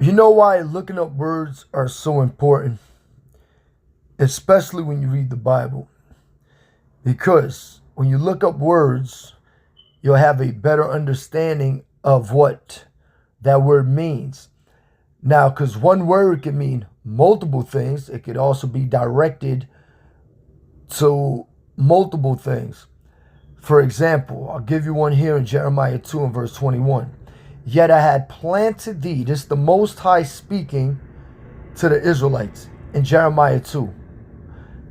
You know why looking up words are so important, especially when you read the Bible? Because when you look up words, you'll have a better understanding of what that word means. Now, because one word can mean multiple things, it could also be directed to multiple things. For example, I'll give you one here in Jeremiah 2 and verse 21. Yet I had planted thee, this is the Most High speaking to the Israelites in Jeremiah 2.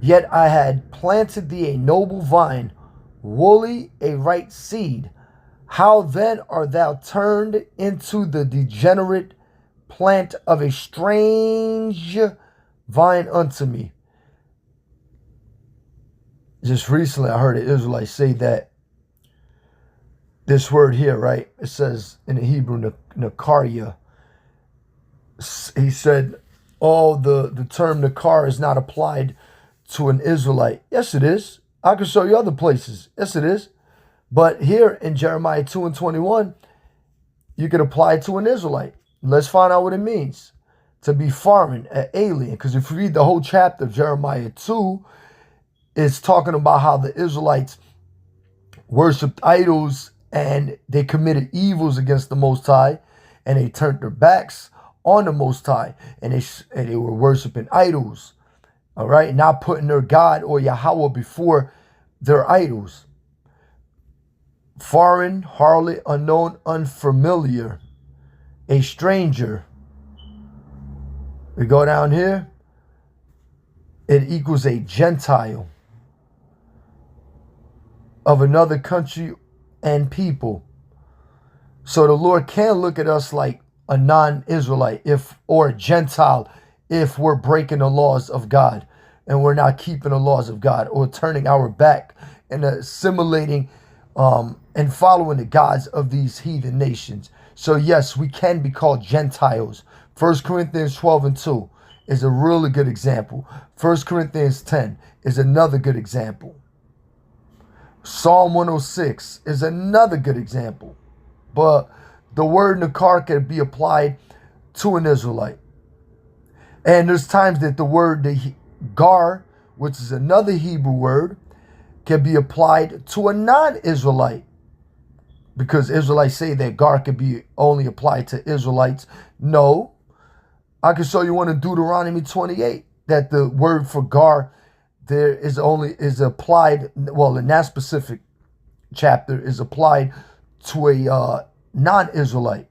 Yet I had planted thee a noble vine, woolly a right seed. How then art thou turned into the degenerate plant of a strange vine unto me? Just recently I heard an Israelite say that this word here, right? It says in the Hebrew, Nakar. He said, oh, the term Nakar is not applied to an Israelite. Yes, it is. I can show you other places. Yes, it is. But here in Jeremiah 2 and 21, you can apply it to an Israelite. Let's find out what it means. To be foreign, an alien. Because if you read the whole chapter of Jeremiah 2, it's talking about how the Israelites worshipped idols and they committed evils against the Most High, and they turned their backs on the Most High, and they were worshiping idols. All right, not putting their God or Yahweh before their idols. Foreign, harlot, unknown, unfamiliar, a stranger. We go down here. It equals a Gentile of another country and people. So the Lord can look at us like a non-Israelite or a Gentile if we're breaking the laws of God and we're not keeping the laws of God, or turning our back and assimilating and following the gods of these heathen nations. So yes, we can be called Gentiles. 1 Corinthians 12 and 2 is a really good example. 1 Corinthians 10 is another good example. Psalm 106 is another good example. But the word Nakar can be applied to an Israelite. And there's times that the word gar, which is another Hebrew word, can be applied to a non-Israelite. Because Israelites say that gar can be only applied to Israelites. No. I can show you one in Deuteronomy 28 that the word for gar there is applied, well, in that specific chapter is applied to a non-Israelite.